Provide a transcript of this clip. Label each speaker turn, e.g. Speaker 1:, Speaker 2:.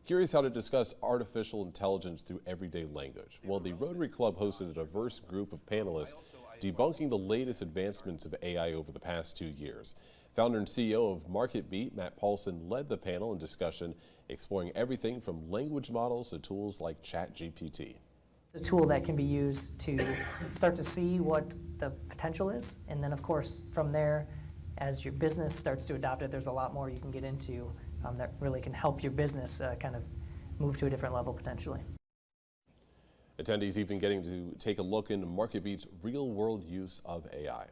Speaker 1: Curious how to discuss artificial intelligence through everyday language? Well, the Rotary Club hosted a diverse group of panelists debunking the latest advancements of AI over the past 2 years. Founder and CEO of MarketBeat, Matt Paulson, led the panel and discussion, exploring everything from language models to tools like ChatGPT.
Speaker 2: It's a tool that can be used to start to see what the potential is, and then of course from there, as your business starts to adopt it, there's a lot more you can get into that really can help your business kind of move to a different level potentially.
Speaker 1: Attendees even getting to take a look into MarketBeat's real-world use of AI.